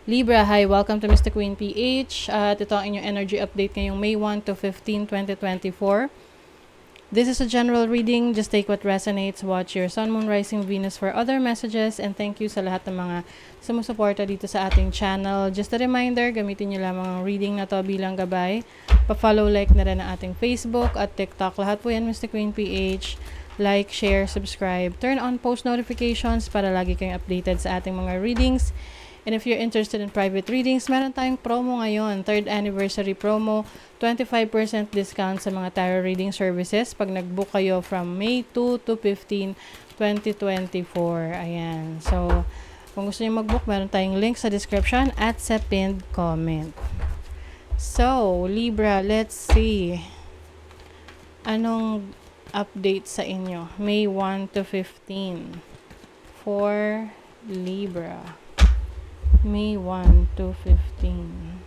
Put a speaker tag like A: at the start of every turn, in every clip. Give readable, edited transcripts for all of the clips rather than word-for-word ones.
A: Libra, hi, welcome to Mr. Queen PH. At ito ang inyong energy update ngayong May 1 to 15, 2024. This is a general reading. Just take what resonates. Watch your Sun, Moon, Rising, Venus for other messages. And thank you sa lahat ng mga sumusuporta dito sa ating channel. Just a reminder, gamitin nyo lamang ang reading na to bilang gabay. Pa-follow, like na rin ang ating Facebook at TikTok. Lahat po yan, Mr. Queen PH. Like, share, subscribe. Turn on post notifications para lagi kayong updated sa ating mga readings. And if you're interested in private readings, meron tayong promo ngayon, 3rd anniversary promo, 25% discount sa mga tarot reading services pag nag-book kayo from May 2 to 15, 2024. Ayan. So, kung gusto niyo mag-book, meron tayong link sa description at sa pinned comment. So, Libra, let's see. Anong update sa inyo? May 1 to 15 for Libra. May 1 to 15.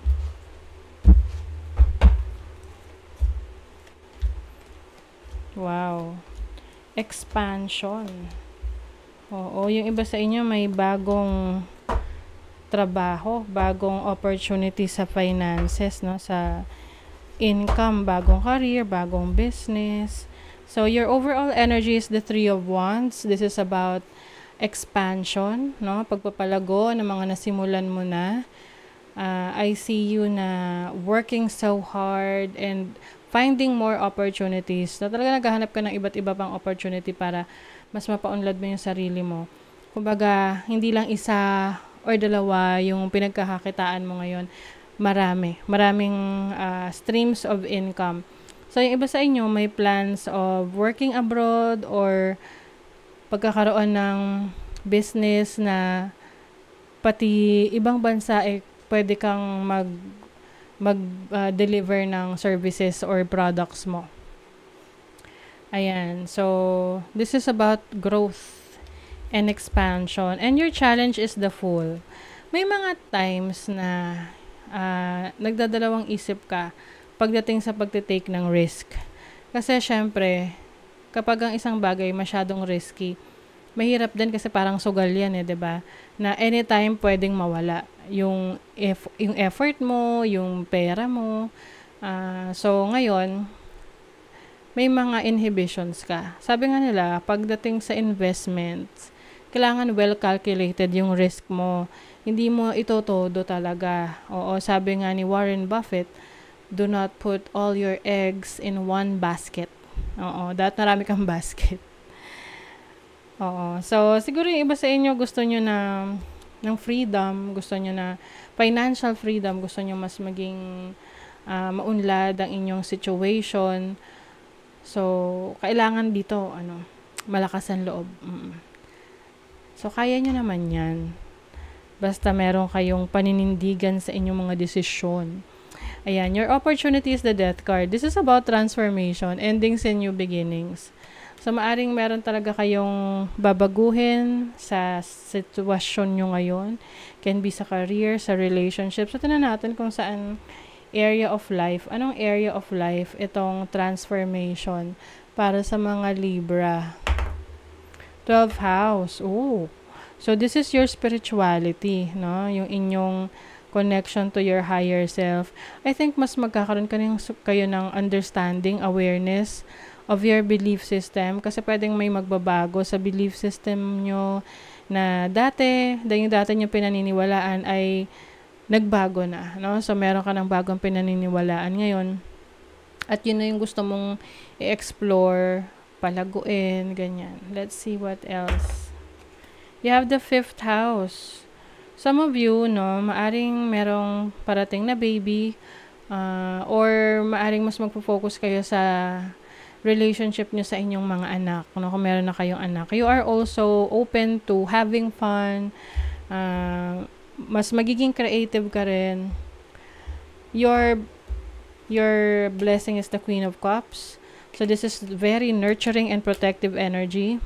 A: Wow. Expansion. Oo, yung iba sa inyo may bagong trabaho, bagong opportunity sa finances, no? Sa income, bagong career, bagong business. So, your overall energy is the 3 of Wands. This is about expansion, no? Pagpapalago ng mga nasimulan mo na. I see you na working so hard and finding more opportunities. Na talaga naghahanap ka ng iba't iba pang opportunity para mas mapaunlad mo yung sarili mo. Kumbaga, hindi lang isa or dalawa yung pinagkakakitaan mo ngayon. Maraming streams of income. So, yung iba sa inyo may plans of working abroad or pagkakaroon ng business na pati ibang bansa pwede kang mag-deliver ng services or products mo. Ayan. So, this is about growth and expansion. And your challenge is the Fool. May mga times na nagdadalawang isip ka pagdating sa pagtitake ng risk. Kasi syempre, kapag ang isang bagay masyadong risky, mahirap din kasi parang sugal yan 'di ba? Na anytime pwedeng mawala yung effort mo, yung pera mo. So ngayon, may mga inhibitions ka. Sabi nga nila, pagdating sa investments, kailangan well calculated yung risk mo. Hindi mo itotodo talaga. Oo, sabi nga ni Warren Buffett, do not put all your eggs in one basket. Oo, dapat marami kang basket. Oo. So, siguro yung iba sa inyo gusto nyo na ng freedom, gusto nyo na financial freedom, gusto nyo mas maging maunlad ang inyong situation. So, kailangan dito, malakas ang loob. So, kaya nyo naman yan. Basta meron kayong paninindigan sa inyong mga desisyon. Ayan, your opportunity is the Death card. This is about transformation, endings and new beginnings. So, maaring meron talaga kayong babaguhin sa sitwasyon nyo ngayon. Can be sa career, sa relationship. So, tingnan natin kung saan area of life. Anong area of life itong transformation para sa mga Libra? 12th house. Oh. So, this is your spirituality, no? Yung inyong connection to your higher self. I think mas magkakaroon kayo ng understanding, awareness of your belief system kasi pwedeng may magbabago sa belief system nyo na yung dati nyo pinaniniwalaan ay nagbago na, no? So, meron ka ng bagong pinaniniwalaan ngayon at yun na yung gusto mong i-explore, palaguin, ganyan. Let's see what else. You have the 5th house. Some of you, no, maaring merong parating na baby or maaring mas magpo-focus kayo sa relationship nyo sa inyong mga anak. No, kung meron na kayong anak. You are also open to having fun. Mas magiging creative ka rin. Your blessing is the Queen of Cups. So this is very nurturing and protective energy.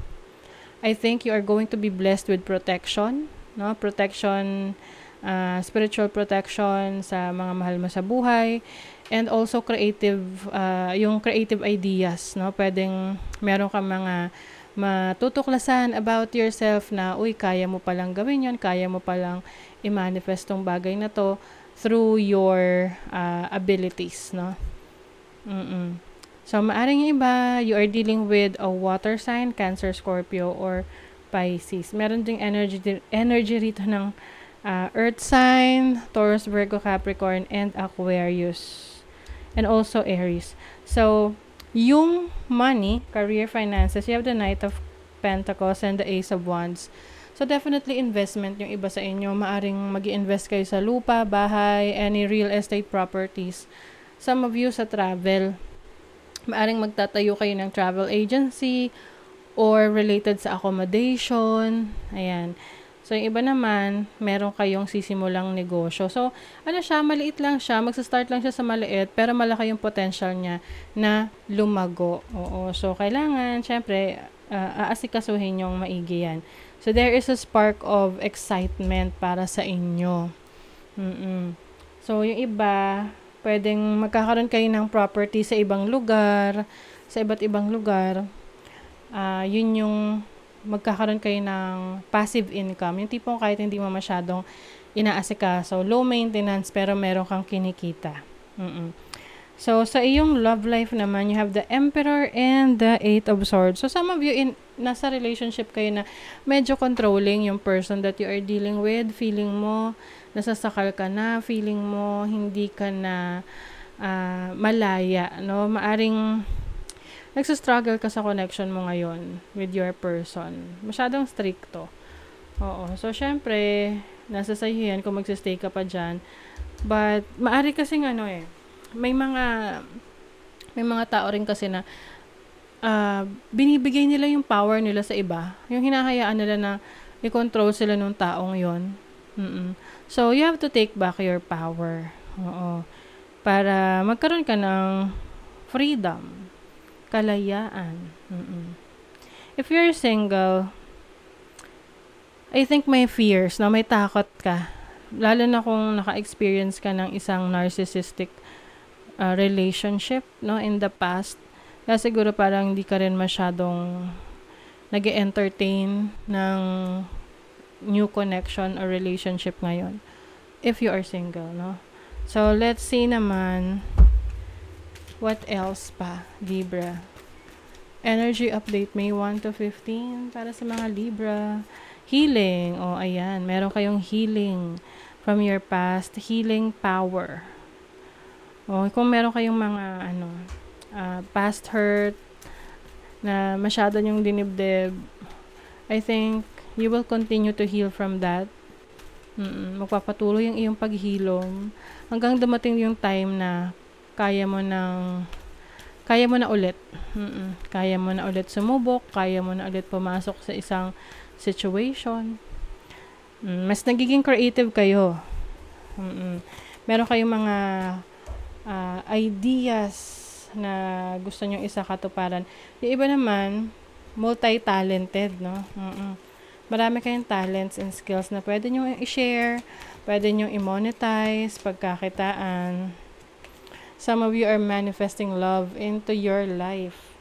A: I think you are going to be blessed with protection. No, protection, spiritual protection sa mga mahal mo sa buhay, and also creative, yung creative ideas, no, pwedeng meron ka mga matutuklasan about yourself na, uy, kaya mo palang gawin yon, kaya mo palang i-manifest tong bagay na to through your abilities, no? So, maaring yung iba, you are dealing with a water sign, Cancer, Scorpio, or Pisces. Meron ding energy rito ng Earth sign, Taurus, Virgo, Capricorn, and Aquarius. And also Aries. So, yung money, career, finances, you have the Knight of Pentacles and the Ace of Wands. So, definitely investment yung iba sa inyo. Maaring mag-i-invest kayo sa lupa, bahay, any real estate properties. Some of you sa travel. Maaring magtatayo kayo ng travel agency or related sa accommodation. Ayan. So, yung iba naman, meron kayong sisimulang negosyo. So, ano siya, maliit lang siya. Magsa-start lang siya sa maliit, pero malaki yung potential niya na lumago. Oo. So, kailangan, syempre, aasikasuhin yung maigi yan. So, there is a spark of excitement para sa inyo. So, yung iba, pwedeng magkakaroon kayo ng property sa ibang lugar, sa iba't ibang lugar. Yun yung magkakaroon kayo ng passive income. Yung tipong kahit hindi mo masyadong inaasikaso, low maintenance, pero meron kang kinikita. So, sa iyong love life naman, you have the Emperor and the Eight of Swords. So, some of you, nasa relationship kayo na medyo controlling yung person that you are dealing with. Feeling mo, nasasakal ka na. Feeling mo, hindi ka na malaya. No? Maaring nagsastruggle ka sa connection mo ngayon with your person. Masyadong stricto. Oo. So, syempre, nasa sa'yo yan kung magsistay ka pa dyan. But, maari kasing may mga tao rin kasi na binibigay nila yung power nila sa iba. Yung hinahayaan nila na i-control sila nung taong yon. So, you have to take back your power. Oo. Para magkaroon ka ng freedom. Kalayaan. If you're single, I think may fears, no? May takot ka. Lalo na kung naka-experience ka ng isang narcissistic relationship, no? In the past. Kaya siguro parang hindi ka rin masyadong nag-entertain ng new connection or relationship ngayon. If you are single, no? So, let's see naman what else pa, Libra. Energy update, May 1 to 15 para sa mga Libra. Healing. O, ayan. Meron kayong healing from your past. Healing power. O, kung meron kayong mga, past hurt na masyado yung dinibdib, I think you will continue to heal from that. Magpapatuloy yung iyong paghilom hanggang dumating yung time na kaya mo na ulit. Kaya mo na ulit sumubok, kaya mo na ulit pumasok sa isang situation. Mas nagiging creative kayo. Meron kayong mga ideas na gusto nyong isakatuparan. Yung iba naman, multi-talented, no? Marami kayong talents and skills na pwede nyong i-share, pwede nyong i-monetize, pagkakitaan. Some of you are manifesting love into your life.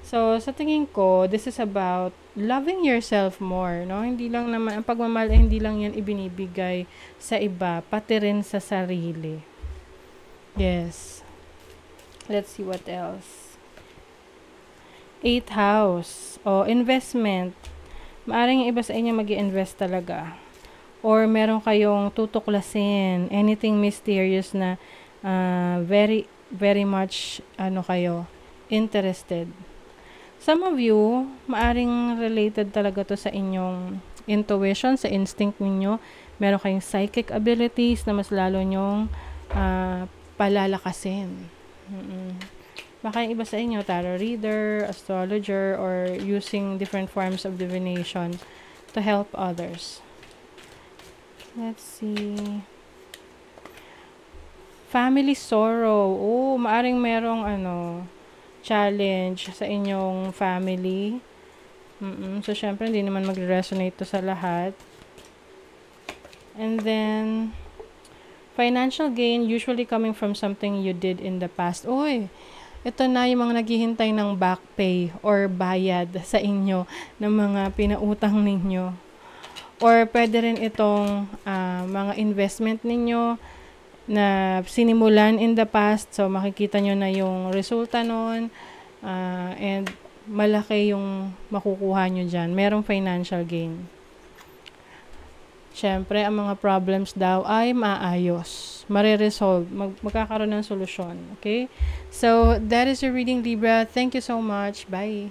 A: So, sa tingin ko, this is about loving yourself more, no? Hindi lang naman, ang pagmamahal ay hindi lang yan ibinibigay sa iba, pati rin sa sarili. Yes. Let's see what else. 8th house. Investment. Maaring yung iba sa inyo mag-i-invest talaga. Or meron kayong tutuklasin, anything mysterious na very, very much kayo interested. Some of you, maaring related talaga to sa inyong intuition, sa instinct ninyo. Meron kayong psychic abilities na mas lalo nyong palalakasin. Baka yung iba sa inyo, tarot reader, astrologer, or using different forms of divination to help others. Let's see. Family sorrow. Maaring merong challenge sa inyong family. So, syempre, hindi naman mag-resonate to sa lahat. And then, financial gain usually coming from something you did in the past. ito na yung mga naghihintay ng back pay or bayad sa inyo ng mga pinautang ninyo. Or pwede rin itong mga investment ninyo na sinimulan in the past. So, makikita nyo na yung resulta nun. And malaki yung makukuha nyo dyan. Merong financial gain. Siyempre, ang mga problems daw ay maayos. Mare-resolve. Magkakaroon ng solusyon. Okay? So, that is your reading, Libra. Thank you so much. Bye!